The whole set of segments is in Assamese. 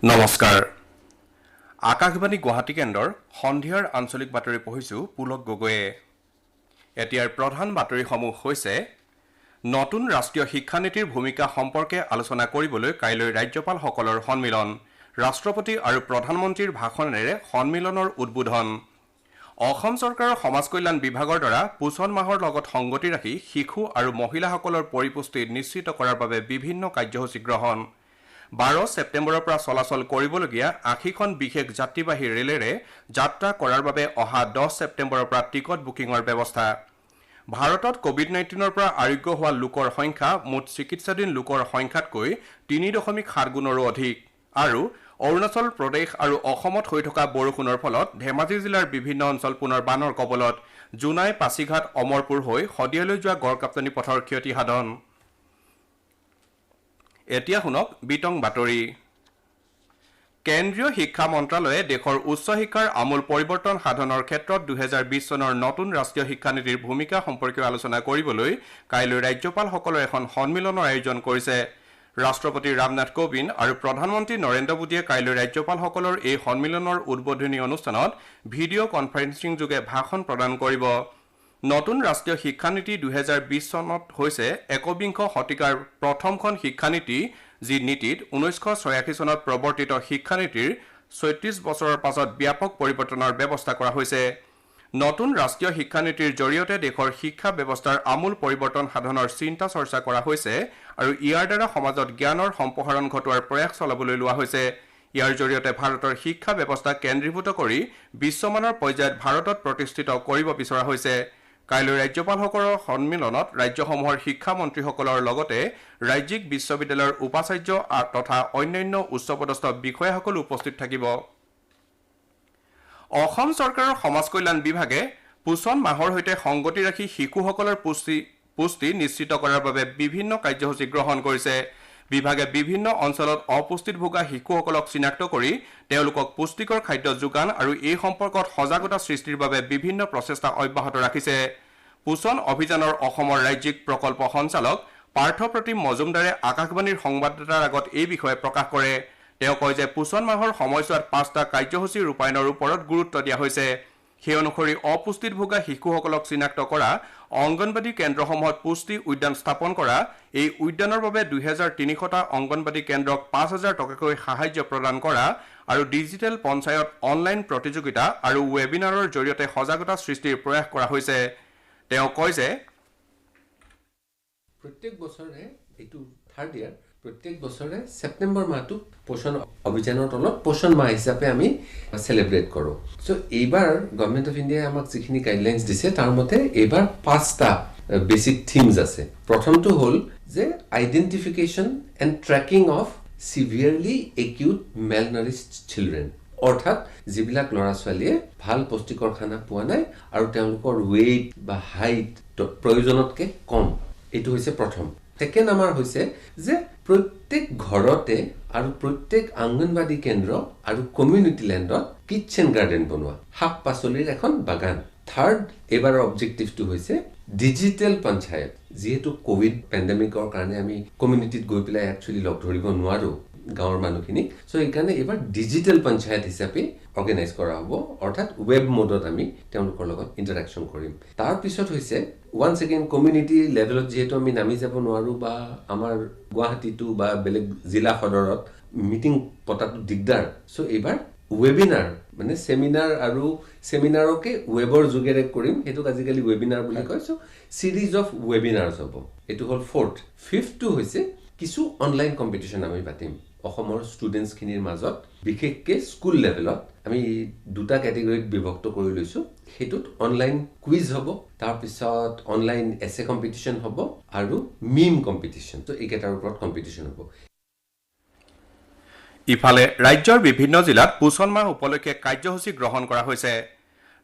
নমস্কাৰ আকাশবাণী গুৱাহাটী কেন্দ্ৰৰ সন্ধিয়াৰ আঞ্চলিক বাতৰি পঢ়িছো পুলক গগৈয়ে এতিয়াৰ প্ৰধান বাতৰিসমূহ হৈছে নতুন ৰাষ্ট্ৰীয় শিক্ষানীতিৰ ভূমিকা সম্পৰ্কে আলোচনা কৰিবলৈ কাইলৈ ৰাজ্যপালসকলৰ সন্মিলন ৰাষ্ট্ৰপতি আৰু প্ৰধানমন্ত্ৰীৰ ভাষণেৰে সন্মিলনৰ উদ্বোধন অসম চৰকাৰৰ সমাজ কল্যাণ বিভাগৰ দ্বাৰা পোষণ মাহৰ লগত সংগতি ৰাখি শিশু আৰু মহিলাসকলৰ পৰিপুষ্টি নিশ্চিত কৰাৰ বাবে বিভিন্ন কাৰ্যসূচী গ্ৰহণ 12 ছেপ্টেম্বৰৰ পৰা চলাচল কৰিবলগীয়া 80খন বিশেষ যাত্ৰীবাহী ৰেলেৰে যাত্ৰা কৰাৰ বাবে অহা 10 ছেপ্টেম্বৰৰ পৰা টিকট বুকিংৰ ব্যৱস্থা ভাৰতত কোভিড-19ৰ পৰা আৰোগ্য হোৱা লোকৰ সংখ্যা মুঠ চিকিৎসাধীন লোকৰ সংখ্যাতকৈ 3.7 গুণৰো অধিক আৰু অৰুণাচল প্ৰদেশ আৰু অসমত হৈ থকা বৰষুণৰ ফলত ধেমাজি জিলাৰ বিভিন্ন অঞ্চল পুনৰ বানৰ কবলত জুনাই পাছিঘাট অমৰপুৰ হৈ শদিয়ালৈ যোৱা গড়কাপ্তানি পথৰ ক্ষতি সাধন এতিয়া শুনক বিতং বাতৰি কেন্দ্ৰীয় শিক্ষা মন্ত্ৰালয়ে দেশৰ উচ্চ শিক্ষাৰ আমূল পৰিৱৰ্তন সাধনৰ ক্ষেত্ৰত 2020 চনৰ নতুন ৰাষ্ট্ৰীয় শিক্ষানীতিৰ ভূমিকা সম্পৰ্কীয় আলোচনা কৰিবলৈ কাইলৈ ৰাজ্যপালসকলৰ এখন সন্মিলনৰ আয়োজন কৰিছে ৰাষ্ট্ৰপতি ৰামনাথ কোবিন্দ আৰু প্ৰধানমন্ত্ৰী নৰেন্দ্ৰ মোদীয়ে কাইলৈ ৰাজ্যপালসকলৰ এই সন্মিলনৰ উদ্বোধনী অনুষ্ঠানত ভিডিঅ' কনফাৰেন্সিং যোগে ভাষণ প্ৰদান কৰিব নতুন ৰাষ্ট্ৰীয় শিক্ষানীতি 2020 চনত হৈছে একবিংশ শতিকাৰ প্ৰথমখন শিক্ষানীতি যি নীতিত 1986 চনত প্ৰৱৰ্তিত শিক্ষানীতিৰ 36 বছৰৰ পাছত ব্যাপক পৰিৱৰ্তনৰ ব্যৱস্থা কৰা হৈছে নতুন ৰাষ্ট্ৰীয় শিক্ষানীতিৰ জৰিয়তে দেশৰ শিক্ষা ব্যৱস্থাৰ আমূল পৰিৱৰ্তন সাধনৰ চিন্তা চৰ্চা কৰা হৈছে আৰু ইয়াৰ দ্বাৰা সমাজত জ্ঞানৰ সম্প্ৰসাৰণ ঘটোৱাৰ প্ৰয়াস চলাবলৈ লোৱা হৈছে ইয়াৰ জৰিয়তে ভাৰতৰ শিক্ষা ব্যৱস্থা কেন্দ্ৰীভূত কৰি বিশ্বমানৰ পৰ্যায়ত ভাৰতত প্ৰতিষ্ঠিত কৰিব বিচৰা হৈছে কাইলৈ ৰাজ্যপালসকলৰ সন্মিলনত ৰাজ্যসমূহৰ শিক্ষা মন্ত্ৰীসকলৰ লগতে ৰাজ্যিক বিশ্ববিদ্যালয়ৰ উপাচাৰ্য তথা অন্যান্য উচ্চপদস্থ বিষয়াসকল উপস্থিত থাকিব অসম চৰকাৰৰ সমাজ কল্যাণ বিভাগে পোষণ মাহৰ সৈতে সংগতি ৰাখি শিশুসকলৰ পুষ্টি নিশ্চিত কৰাৰ বাবে বিভিন্ন কাৰ্যসূচী গ্ৰহণ কৰিছে বিভাগে বিভিন্ন অঞ্চলত অপুষ্টিত ভোগা শিশুসকলক চিনাক্ত কৰি তেওঁলোকক পুষ্টিকৰ খাদ্য যোগান আৰু এই সম্পৰ্কত সজাগতা সৃষ্টিৰ বাবে বিভিন্ন প্ৰচেষ্টা অব্যাহত ৰাখিছে পোষণ অভিযানৰ অসমৰ ৰাজ্যিক প্ৰকল্প সঞ্চালক পাৰ্থপ্ৰতিম মজুমদাৰে আকাশবাণীৰ সংবাদদাতাৰ আগত এই বিষয়ে প্ৰকাশ কৰে তেওঁ কয় যে পোষণ মাহৰ সময়ছোৱাত 5টা কাৰ্যসূচী ৰূপায়ণৰ ওপৰত গুৰুত্ব দিয়া হৈছে সেই অনুসৰি অপুষ্টিত ভোগা শিশুসকলক চিনাক্ত কৰা অংগনবাদী কেন্দ্ৰসমূহত পুষ্টি উদ্যান স্থাপন কৰা এই উদ্যানৰ বাবে 2300টা অংগনবাদী কেন্দ্ৰক 5000 টকাকৈ সাহায্য প্ৰদান কৰা আৰু ডিজিটেল পঞ্চায়ত অনলাইন প্ৰতিযোগিতা আৰু ৱেবিনাৰৰ জৰিয়তে সজাগতা সৃষ্টিৰ প্ৰয়াস কৰা হৈছে তেওঁ কয় যে প্ৰত্যেক বছৰে এটো থাৰ্ড ইয়াৰ প্ৰত্যেক বছৰে সেপ্টেম্বৰ মাহটো পোষণ অভিযানৰ তলত পোষণ মাহ হিচাপে আমি সেলিব্ৰেট কৰো সো এইবাৰ গভৰ্নমেন্ট অফ ইন্ডিয়া আমাক যিখিনি গাইডলাইনছ দিছে তাৰ মতে এইবাৰ 5টা বেসিক থিমস আছে প্ৰথমটো হ'ল যে identification and tracking of severely acute malnourished children অৰ্থাৎ যিবিলাক ল'ৰা ছোৱালীয়ে ভাল পুষ্টিকৰ খানা পোৱা নাই আৰু তেওঁলোকৰ ওয়েট বা হাইট প্ৰয়োজনতকৈ কম এটো হৈছে প্ৰথম সেকেন্ড আমাৰ হৈছে যে প্ৰত্যেক ঘৰতে আৰু প্ৰত্যেক আংগনবাদী কেন্দ্ৰ আৰু কমিউনিটি ল্যান্ডত কিচেন গাৰ্ডেন বনোৱা শাক পাচলিৰ এখন বাগান থাৰ্ড এবাৰ অবজেক্টিভটো হৈছে ডিজিটেল পঞ্চায়ত যেহেতু কোভিড পেণ্ডেমিকৰ কাৰণে আমি কমিউনিটিত গৈ পেলাই একচুয়ালি লগ ধৰিব নোৱাৰো গাঁৱৰ মানুহখিনি সো এইকাৰণে এবাৰ ডিজিটেল পঞ্চায়ত হিচাপে অৰ্গানাইজ কৰা হ'ব অৰ্থাৎ ওয়েব মোডত আমি তেওঁলোকৰ লগত ইন্টাৰেকশন কৰিম তাৰ পিছত হৈছে ওয়ান সেকেন্ড কমিউনিটি লেভেলত যেহেতু আমি নামি যাব নোৱাৰো বা আমাৰ গুৱাহাটীটো বা বেলেগ জিলা সদৰত মিটিং পতাটো দিগদাৰ সো এবাৰ ৱেবিনাৰ মানে সেমিনাৰ আৰু সেমিনাৰকে ৱেবৰ যোগেৰে কৰিম হেতু আজিকালি ৱেবিনাৰ বুলি কয় সো সিৰিজ অফ ৱেবিনাৰছ হ'ব এটো হ'ল ফৰ্থ ফিফথটো হৈছে কিছু অনলাইন কম্পিটিশন আমি পাতিম অসমৰ ষ্টুডেন্টস খিনিৰ মাজত বিশেষকৈ স্কুল লেভেলত আমি দুটা ক্যাটেগৰীত বিভক্ত কৰি লৈছো হেতুত অনলাইন কুইজ হ'ব তাৰ পিছত অনলাইন এছে কম্পিটিশন হ'ব আৰু মিম কম্পিটিশন তো এইকেটাৰ ওপৰত কম্পিটিশন হ'ব ইফালে ৰাজ্যৰ বিভিন্ন জিলাত পোষণ মাহ উপলক্ষে কাৰ্যসূচী গ্ৰহণ কৰা হৈছে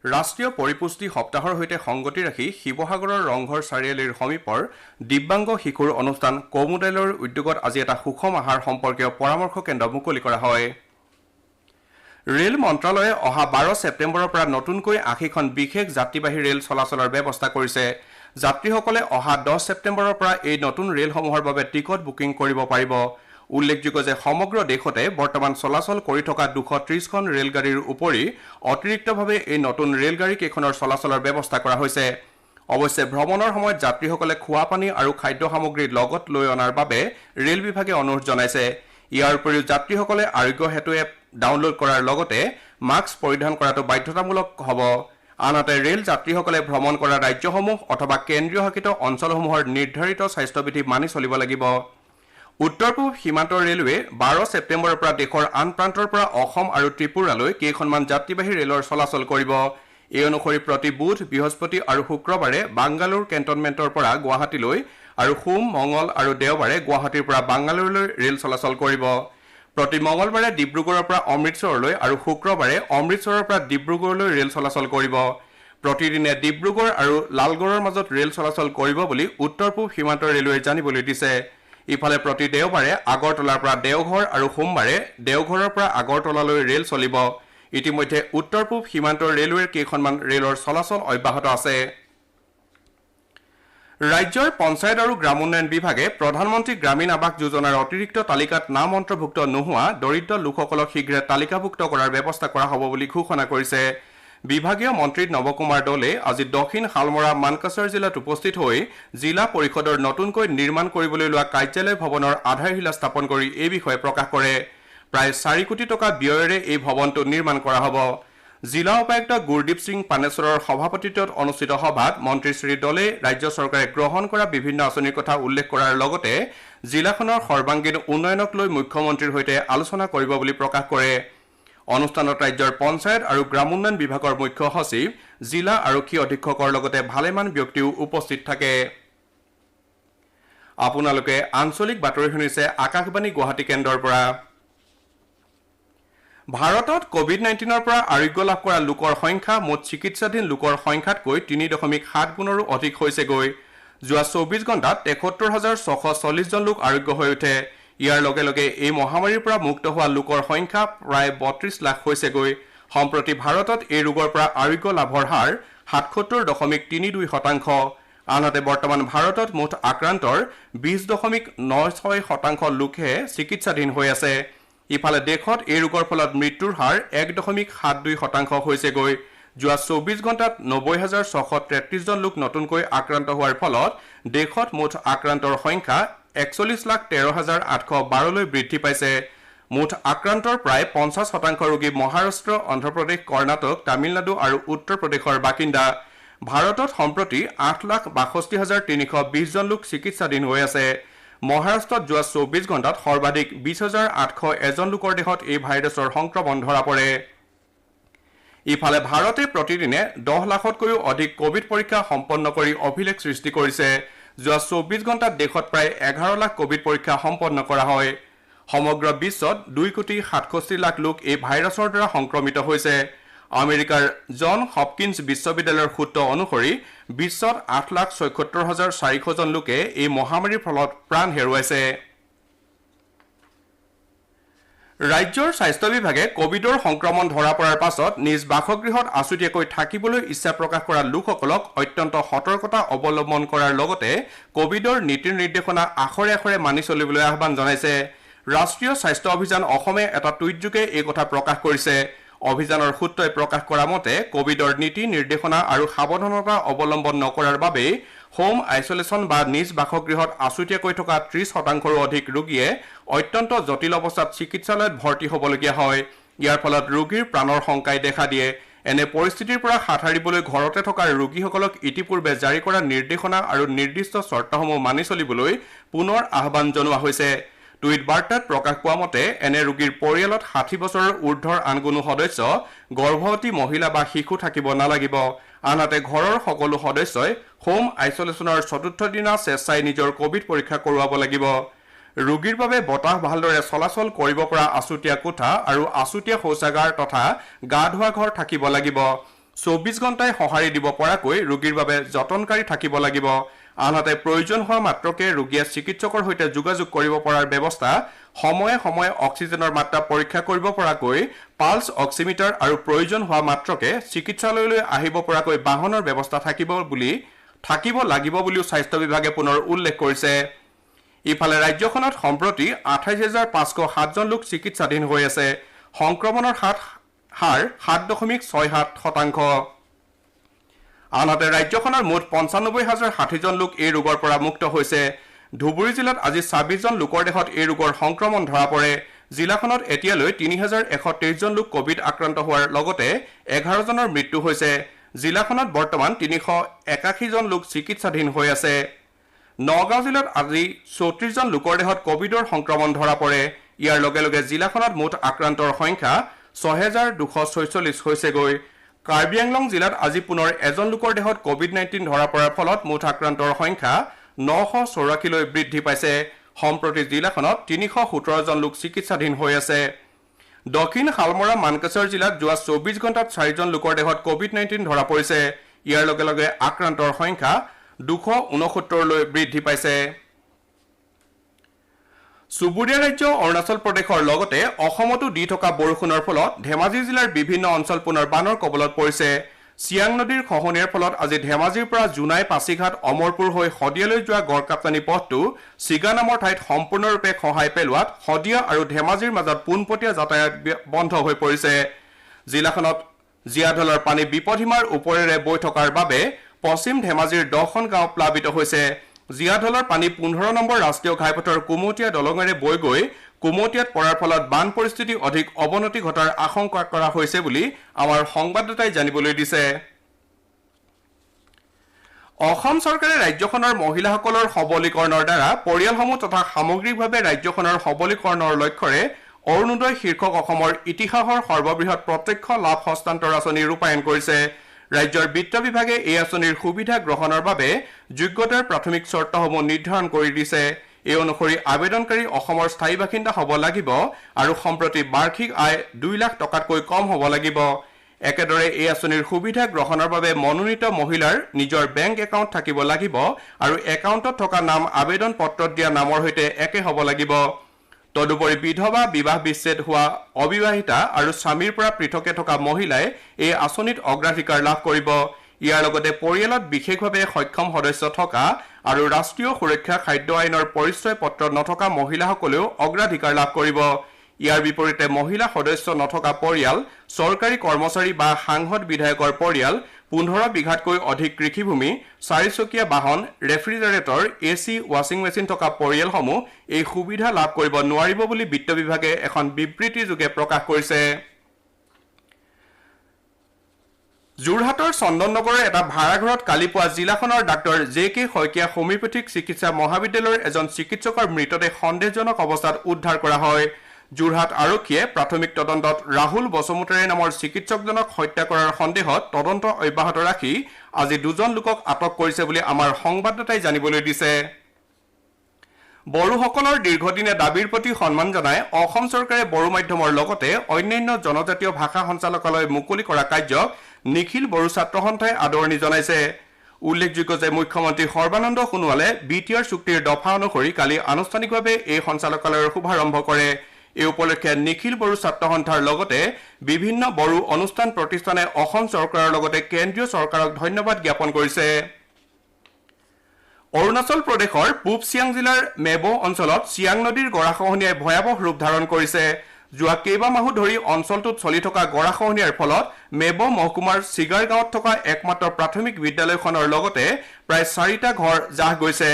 ৰাষ্ট্ৰীয় পৰিপুষ্টি সপ্তাহৰ সৈতে সংগতি ৰাখি শিৱসাগৰৰ ৰংঘৰ চাৰিআলিৰ সমীপৰ দিব্যাংগ শিশুৰ অনুষ্ঠান কমুদাইলৰ উদ্যোগত আজি এটা সুষম আহাৰ সম্পৰ্কীয় পৰামৰ্শ কেন্দ্ৰ মুকলি কৰা হয় ৰেল মন্ত্ৰালয়ে অহা 12 ছেপ্টেম্বৰৰ পৰা নতুনকৈ 80খন বিশেষ যাত্ৰীবাহী ৰেল চলাচলৰ ব্যৱস্থা কৰিছে যাত্ৰীসকলে অহা 10 ছেপ্টেম্বৰৰ পৰা এই নতুন ৰেলসমূহৰ বাবে টিকট বুকিং কৰিব পাৰিব উল্লেখযোগ্য যে সমগ্ৰ দেশতে বৰ্তমান চলাচল কৰি থকা 230খন ৰেলগাড়ীৰ উপৰি অতিৰিক্তভাৱে এই নতুন ৰেলগাড়ী কেইখনৰ চলাচলৰ ব্যৱস্থা কৰা হৈছে। অৱশ্যে ভ্ৰমণৰ সময়ত যাত্ৰীসকলে খোৱা পানী আৰু খাদ্য সামগ্ৰী লগত লৈ অনাৰ বাবে ৰেল বিভাগে অনুৰোধ জনাইছে। ইয়াৰ উপৰিও যাত্ৰীসকলে আৰোগ্য সেতু এপ ডাউনলোড কৰাৰ লগতে মাস্ক পৰিধান কৰাটো বাধ্যতামূলক হ'ব। আনহাতে ৰেল যাত্ৰীসকলে ভ্ৰমণ কৰা ৰাজ্যসমূহ অথবা কেন্দ্ৰীয় শাসিত অঞ্চলসমূহৰ নিৰ্ধাৰিত স্বাস্থ্যবিধি মানি চলিব লাগিব। উত্তৰ পূব সীমান্ত ৰেলৱে 12 ছেপ্টেম্বৰৰ পৰা দেশৰ আন প্ৰান্তৰ পৰা অসম আৰু ত্ৰিপুৰালৈ কেইখনমান যাত্ৰীবাহী ৰেলৰ চলাচল কৰিব। এই অনুসৰি প্ৰতি বুধ, বৃহস্পতি আৰু শুক্ৰবাৰে বাংগালোৰ কেণ্টনমেণ্টৰ পৰা গুৱাহাটীলৈ আৰু সোম, মঙল আৰু দেওবাৰে গুৱাহাটীৰ পৰা বাংগালোৰলৈ ৰেল চলাচল কৰিব। প্ৰতি মঙলবাৰে ডিব্ৰুগড়ৰ পৰা অমৃতসৰলৈ আৰু শুক্ৰবাৰে অমৃতসৰৰ পৰা ডিব্ৰুগড়লৈ ৰেল চলাচল কৰিব। প্ৰতিদিনে ডিব্ৰুগড় আৰু লালগড়ৰ মাজত ৰেল চলাচল কৰিব বুলি উত্তৰ পূব সীমান্ত ৰেলৱে জানিবলৈ দিছে। ইফালে প্ৰতি দেওবাৰে আগৰতলাৰ পৰা দেওঘৰ আৰু সোমবাৰে দেওঘৰৰ পৰা আগৰতলালৈ ৰেল চলিব। ইতিমধ্যে উত্তৰ পূব সীমান্ত ৰেলৱেৰ কেইখনমান ৰেলৰ চলাচল অব্যাহত আছে। ৰাজ্যৰ পঞ্চায়ত আৰু গ্ৰাম উন্নয়ন বিভাগে প্ৰধানমন্ত্ৰী গ্ৰামীণ আৱাস যোজনাৰ অতিৰিক্ত তালিকাত নাম অন্তৰ্ভুক্ত নোহোৱা দৰিদ্ৰ লোকসকলক শীঘ্ৰে তালিকাভুক্ত কৰাৰ ব্যৱস্থা কৰা হ'ব বুলি ঘোষণা কৰিছে। বিভাগীয় মন্ত্ৰী নৱকুমাৰ দলে আজি দক্ষিণ শালমৰা মানকাছাৰ জিলাত উপস্থিত হৈ জিলা পৰিষদৰ নতুনকৈ নিৰ্মাণ কৰিবলৈ লোৱা কাৰ্যালয় ভৱনৰ আধাৰশিলা স্থাপন কৰি এই বিষয়ে প্ৰকাশ কৰে। প্ৰায় 4 কোটি টকা ব্যয়েৰে এই ভৱনটো নিৰ্মাণ কৰা হ'ব। জিলা উপায়ুক্ত গুৰদীপ সিং পানেশ্বৰৰ সভাপতিত্বত অনুষ্ঠিত সভাত মন্ত্ৰী শ্ৰী দলে ৰাজ্য চৰকাৰে গ্ৰহণ কৰা বিভিন্ন আঁচনিৰ কথা উল্লেখ কৰাৰ লগতে জিলাখনৰ সৰ্বাংগীন উন্নয়নক লৈ মুখ্যমন্ত্ৰীৰ সৈতে আলোচনা কৰিব বুলি প্ৰকাশ কৰে। অনুষ্ঠানত ৰাজ্যৰ পঞ্চায়ত আৰু গ্ৰাম উন্নয়ন বিভাগৰ মুখ্য সচিব, জিলা আৰক্ষী অধীক্ষকৰ লগতে ভালেমান ব্যক্তিও উপস্থিত থাকে। আপোনালোকে আঞ্চলিক বাতৰি শুনিছে আকাশবাণী গুৱাহাটী কেন্দ্ৰৰ পৰা। ভাৰতত কোভিড-19ৰ পৰা আৰোগ্য লাভ কৰা লোকৰ সংখ্যা মুঠ চিকিৎসাধীন লোকৰ সংখ্যাতকৈ 3.7 গুণৰো অধিক হৈছেগৈ। যোৱা 24 ঘণ্টাত 73,640 জন লোক আৰোগ্য হৈ উঠে। ইয়াৰ লগে লগে এই মহামাৰীৰ পৰা মুক্ত হোৱা লোকৰ সংখ্যা প্ৰায় 32 লাখ হৈছেগৈ। সম্প্ৰতি ভাৰতত এই ৰোগৰ পৰা আৰোগ্য লাভৰ হাৰ 77.32%। আনহাতে বৰ্তমান ভাৰতত মুঠ আক্ৰান্তৰ 20.96% লোকহে চিকিৎসাধীন হৈ আছে। ইফালে দেশত এই ৰোগৰ ফলত মৃত্যুৰ হাৰ 1.72% হৈছেগৈ। যোৱা 24 ঘণ্টাত 90,633 জন লোক নতুনকৈ আক্ৰান্ত হোৱাৰ ফলত দেশত মুঠ আক্ৰান্তৰ সংখ্যা 41,13,812লৈ বৃদ্ধি পাইছে। মুঠ আক্ৰান্তৰ প্ৰায় 50% ৰোগী মহাৰাষ্ট্ৰ, অন্ধ্ৰপ্ৰদেশ, কৰ্ণাটক, তামিলনাডু আৰু উত্তৰ প্ৰদেশৰ বাসিন্দা। ভাৰতত সম্প্ৰতি 8,62,320 জন লোক চিকিৎসাধীন হৈ আছে। মহাৰাষ্ট্ৰত যোৱা 24 ঘণ্টাত সৰ্বাধিক 20,801 লোকৰ দেহত এই ভাইৰাছৰ সংক্ৰমণ ধৰা পৰে। ইফালে ভাৰতে প্ৰতিদিনে 10 লাখতকৈও অধিক কোভিড পৰীক্ষা সম্পন্ন কৰি অভিলেখ সৃষ্টি কৰিছে। যোৱা 24 ঘণ্টাত দেশত প্ৰায় 11 লাখ কোভিড পৰীক্ষা সম্পন্ন কৰা হয়। সমগ্ৰ বিশ্বত 2,67 লাখ লোক এই ভাইৰাছৰ দ্বাৰা সংক্ৰমিত হৈছে। আমেৰিকাৰ জন হপকিন্স বিশ্ববিদ্যালয়ৰ সূত্ৰ অনুসৰি বিশ্বত 8,77,400 জন লোকে এই মহামাৰীৰ ফলত প্ৰাণ হেৰুৱাইছে। ৰাজ্যৰ স্বাস্থ্য বিভাগে কোভিডৰ সংক্ৰমণ ধৰা পৰাৰ পাছত নিজ বাসগৃহত আছুতীয়াকৈ থাকিবলৈ ইচ্ছা প্ৰকাশ কৰা লোকসকলক অত্যন্ত সতৰ্কতা অৱলম্বন কৰাৰ লগতে কোভিডৰ নীতি নিৰ্দেশনা আখৰে আখৰে মানি চলিবলৈ আহ্বান জনাইছে। ৰাষ্ট্ৰীয় স্বাস্থ্য অভিযান অসমে এটা টুইটযোগে এই কথা প্ৰকাশ কৰিছে। অভিযানৰ সূত্ৰই প্ৰকাশ কৰা মতে কোভিডৰ নীতি নিৰ্দেশনা আৰু সাৱধানতা অৱলম্বন নকৰাৰ বাবে হোম আইচলেশ্যন বা নিজ বাসগৃহত আছুতীয়াকৈ থকা 30%ৰো অধিক ৰোগীয়ে অত্যন্ত জটিল অৱস্থাত চিকিৎসালয়ত ভৰ্তি হ'বলগীয়া হয়। ইয়াৰ ফলত ৰোগীৰ প্ৰাণৰ শংকাই দেখা দিয়ে। এনে পৰিস্থিতিৰ পৰা হাত সাৰিবলৈ ঘৰতে থকা ৰোগীসকলক ইতিপূৰ্বে জাৰি কৰা নিৰ্দেশনা আৰু নিৰ্দিষ্ট চৰ্তসমূহ মানি চলিবলৈ পুনৰ আহ্বান জনোৱা হৈছে। টুইট বাৰ্তাত প্ৰকাশ পোৱা মতে এনে ৰোগীৰ পৰিয়ালত 60 বছৰৰ ঊৰ্ধৰ আন কোনো সদস্য, গৰ্ভৱতী মহিলা বা শিশু থাকিব নালাগিব। আনহাতে ঘৰৰ সকলো সদস্যই হোম আইচলেশ্যনৰ 4ৰ্থ দিনা স্বেচ্ছাই নিজৰ কোভিড পৰীক্ষা কৰোৱাব লাগিব। ৰোগীৰ বাবে বতাহ ভালদৰে চলাচল কৰিব পৰা আছুতীয়া কোঠা আৰু আছুতীয়া শৌচাগাৰ তথা গা ধোৱা ঘৰ থাকিব লাগিব। 24 ঘণ্টাই সঁহাৰি দিব পৰাকৈ ৰোগীৰ বাবে যতনকাৰী থাকিব লাগিব। আনহাতে প্ৰয়োজন হোৱা মাত্ৰকে ৰোগীয়ে চিকিৎসকৰ সৈতে যোগাযোগ কৰিব পৰাৰ ব্যৱস্থা, সময়ে সময়ে অক্সিজেনৰ মাত্ৰা পৰীক্ষা কৰিব পৰাকৈ পালছ অক্সিমিটাৰ আৰু প্ৰয়োজন হোৱা মাত্ৰকে চিকিৎসালয়লৈ আহিব পৰাকৈ বাহনৰ ব্যৱস্থা থাকিব লাগিব বুলিও স্বাস্থ্য বিভাগে পুনৰ উল্লেখ কৰিছে। ইফালে ৰাজ্যখনত সম্প্ৰতি 28,507জন লোক চিকিৎসাধীন হৈ আছে সংক্ৰমণৰ হাৰ 7.67%। আনহাতে ৰাজ্যখনৰ মুঠ 95,060জন লোক এই ৰোগৰ পৰা মুক্ত হৈছে। ধুবুৰী জিলাত আজি 26জন লোকৰ দেহত এই ৰোগৰ সংক্ৰমণ ধৰা পৰে। জিলাখনত এতিয়ালৈ 3,123জন লোক কোভিড আক্ৰান্ত হোৱাৰ লগতে 11জনৰ মৃত্যু হৈছে। জিলাখনত বৰ্তমান 381জন লোক চিকিৎসাধীন হৈ আছে। নগাঁও জিলাত আজি 34জন লোকৰ দেহত কোভিডৰ সংক্ৰমণ ধৰা পৰে। ইয়াৰ লগে লগে জিলাখনত মুঠ আক্ৰান্তৰ সংখ্যা 6,246 হৈছেগৈ। কাৰ্বি আংলং জিলাত আজি পুনৰ এজন লোকৰ দেহত কোভিড-19 ধৰা পৰাৰ ফলত মুঠ আক্ৰান্তৰ সংখ্যা 984লৈ বৃদ্ধি পাইছে। সম্প্ৰতি জিলাখনত 317জন লোক চিকিৎসাধীন হৈ আছে। দক্ষিণ শালমৰা মানকাছাৰ জিলাত যোৱা 24 ঘণ্টাত 4জন লোকৰ দেহত কোভিড-19 ধৰা পৰিছে। ইয়াৰ লগে লগে আক্ৰান্তৰ সংখ্যা 269লৈ বৃদ্ধি পাইছে। চুবুৰীয়া ৰাজ্য অৰুণাচল প্ৰদেশৰ লগতে অসমতো দি থকা বৰষুণৰ ফলত ধেমাজি জিলাৰ বিভিন্ন অঞ্চল পুনৰ বানৰ কবলত পৰিছে। চিয়াং নদীৰ খহনীয়াৰ ফলত আজি ধেমাজিৰ পৰা জোনাই পাছিঘাট অমৰপুৰ হৈ শদিয়ালৈ যোৱা গড়কাপ্তানি পথটো চিগা নামৰ ঠাইত সম্পূৰ্ণৰূপে খহাই পেলোৱাত শদিয়া আৰু ধেমাজিৰ মাজত পোনপটীয়া যাতায়াত বন্ধ হৈ পৰিছে। জিলাখনত জীয়াঢলৰ পানী বিপদসীমাৰ ওপৰেৰে বৈ থকাৰ বাবে পশ্চিম ধেমাজিৰ 10খন গাঁও প্লাবিত হৈছে। জীয়াঢলৰ পানী 15 নম্বৰ ৰাষ্ট্ৰীয় ঘাইপথৰ কুমটীয়া দলঙেৰে বৈ গৈ কুমটীয়াত পৰাৰ ফলত বান পৰিস্থিতি অধিক অৱনতি ঘটাৰ আশংকা কৰা হৈছে বুলি আমাৰ সংবাদদাতাই জানিবলৈ দিছে। অসম চৰকাৰে ৰাজ্যখনৰ মহিলাসকলৰ সবলীকৰণৰ দ্বাৰা পৰিয়ালসমূহ তথা সামগ্ৰিকভাৱে ৰাজ্যখনৰ সবলীকৰণৰ লক্ষ্যৰে অৰুণোদয় শীৰ্ষক অসমৰ ইতিহাসৰ সৰ্ববৃহৎ প্ৰত্যক্ষ লাভ হস্তান্তৰ আঁচনি ৰূপায়ণ কৰিছে। ৰাজ্যৰ বিত্ত বিভাগে এই আঁচনিৰ সুবিধা গ্ৰহণৰ বাবে যোগ্যতাৰ প্ৰাথমিক চৰ্তসমূহ নিৰ্ধাৰণ কৰি দিছে। এই অনুসৰি আবেদনকাৰী অসমৰ স্থায়ী বাসিন্দা হ'ব লাগিব আৰু সম্প্ৰতি বাৰ্ষিক আয় 2 লাখ টকাতকৈ কম হ'ব লাগিব। একেদৰে এই আঁচনিৰ সুবিধা গ্ৰহণৰ বাবে মনোনীত মহিলাৰ নিজৰ বেংক একাউণ্ট থাকিব লাগিব আৰু একাউণ্টত থকা নাম আবেদন পত্ৰত দিয়া নামৰ সৈতে একে হ'ব লাগিব। তদুপৰি বিধৱা, বিবাহ বিচ্ছেদ হোৱা অবিবাহিতা আৰু স্বামীৰ পৰা পৃথকে থকা মহিলাই এই আঁচনিত অগ্ৰাধিকাৰ লাভ কৰিব। ইয়াৰ লগতে পৰিয়ালত বিশেষভাৱে সক্ষম সদস্য থকা আৰু ৰাষ্ট্ৰীয় সুৰক্ষা খাদ্য আইনৰ পৰিচয় পত্ৰ নথকা মহিলাসকলেও অগ্ৰাধিকাৰ লাভ কৰিব। ইয়াৰ বিপৰীতে মহিলা সদস্য নথকা পৰিয়াল, চৰকাৰী কৰ্মচাৰী বা সাংসদ বিধায়কৰ পৰিয়াল, 15 বিঘাতকৈ অধিক কৃষিভূমি, 4চকীয়া বাহন, ৰেফ্ৰিজাৰেটৰ, AC, ৱাশ্বিং মেচিন থকা পৰিয়ালসমূহ এই সুবিধা লাভ কৰিব নোৱাৰিব বুলি বিত্ত বিভাগে এখন বিবৃতিযোগে প্ৰকাশ কৰিছে। যোৰহাটৰ চন্দননগৰৰ এটা ভাড়াঘৰত কালি পুৱা জিলাখনৰ ডাক্তৰ JK শইকীয়া হোমিওপেথিক চিকিৎসা মহাবিদ্যালয়ৰ এজন চিকিৎসকৰ মৃতদেহ সন্দেহজনক অৱস্থাত উদ্ধাৰ কৰা হয়। যোৰহাট আৰক্ষীয়ে প্ৰাথমিক তদন্তত ৰাহুল বসুমতাৰী নামৰ চিকিৎসকজনক হত্যা কৰাৰ সন্দেহত তদন্ত অব্যাহত ৰাখি আজি 2জন লোকক আটক কৰিছে বুলি আমাৰ সংবাদদাতাই জানিবলৈ দিছে। বড়োসকলৰ দীৰ্ঘদিনীয়া দাবীৰ প্ৰতি সন্মান জনাই অসম চৰকাৰে বড়ো মাধ্যমৰ লগতে অন্যান্য জনজাতীয় ভাষা সঞ্চালকালয় মুকলি কৰা কাৰ্যক নিখিল বড়ো ছাত্ৰ সন্থাই আদৰণি জনাইছে। উল্লেখযোগ্য যে মুখ্যমন্ত্ৰী সৰ্বানন্দ সোণোৱালে BTR চুক্তিৰ দফা অনুসৰি কালি আনুষ্ঠানিকভাৱে এই সঞ্চালকালয়ৰ শুভাৰম্ভ কৰে। এই উপলক্ষে নিখিল বড়ো ছাত্ৰ সন্থাৰ লগতে বিভিন্ন বড়ো অনুষ্ঠান প্ৰতিষ্ঠানে অসম চৰকাৰৰ লগতে কেন্দ্ৰীয় চৰকাৰক ধন্যবাদ জ্ঞাপন কৰিছে। অৰুণাচল প্ৰদেশৰ পূব চিয়াং জিলাৰ মেবো অঞ্চলত চিয়াং নদীৰ গৰাখহনীয়াই ভয়াৱহ ৰূপ ধাৰণ কৰিছে। যোৱা কেইবামাহো ধৰি অঞ্চলটোত চলি থকা গৰাখহনীয়াৰ ফলত মেবো মহকুমাৰ চিগাৰ গাঁৱত থকা একমাত্ৰ প্ৰাথমিক বিদ্যালয়খনৰ লগতে প্ৰায় 4টা ঘৰ জাহ গৈছে।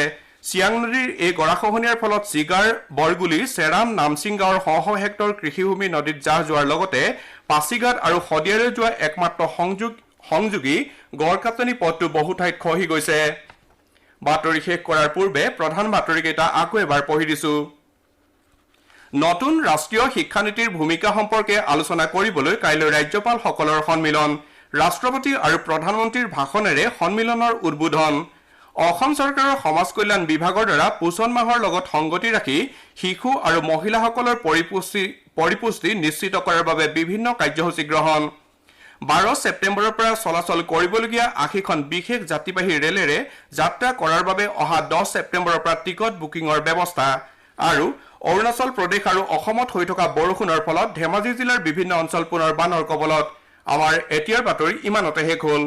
চিয়াং নদীৰ এই গৰাখহনীয়াৰ ফলত চিগাৰ, বৰগুলি, চেৰাম, নামচিং গাঁৱৰ শ হেক্টৰ কৃষিভূমি নদীত জাহ যোৱাৰ লগতে পাছিঘাট আৰু শদিয়ালৈ যোৱা একমাত্ৰ সংযোগী গড়কাপ্তানি পথটো বহু ঠাইত খহি গৈছে। বাতৰি শেষ কৰাৰ পূৰ্বে প্ৰধান বাতৰিকেইটা আকৌ এবাৰ পঢ়ি দিছো। নতুন ৰাষ্ট্ৰীয় শিক্ষানীতিৰ ভূমিকা সম্পৰ্কে আলোচনা কৰিবলৈ কাইলৈ ৰাজ্যপালসকলৰ সন্মিলন। ৰাষ্ট্ৰপতি আৰু প্ৰধানমন্ত্ৰীৰ ভাষণেৰে সন্মিলনৰ উদ্বোধন। অসম চৰকাৰৰ সমাজ কল্যাণ বিভাগৰ দ্বাৰা পোষণ মাহৰ লগত সংগতি ৰাখি শিশু আৰু মহিলাসকলৰ পৰিপুষ্টি নিশ্চিত কৰাৰ বাবে বিভিন্ন কাৰ্যসূচী গ্ৰহণ। 12 ছেপ্টেম্বৰৰ পৰা চলাচল কৰিবলগীয়া 80খন বিশেষ যাত্ৰীবাহী ৰেলেৰে যাত্ৰা কৰাৰ বাবে অহা 10 ছেপ্টেম্বৰৰ পৰা টিকট বুকিঙৰ ব্যৱস্থা। আৰু অৰুণাচল প্ৰদেশ আৰু অসমত হৈ থকা বৰষুণৰ ফলত ধেমাজি জিলাৰ বিভিন্ন অঞ্চল পুনৰ বানৰ কবলত। আমাৰ এতিয়াৰ বাতৰি ইমানতে শেষ হ'ল।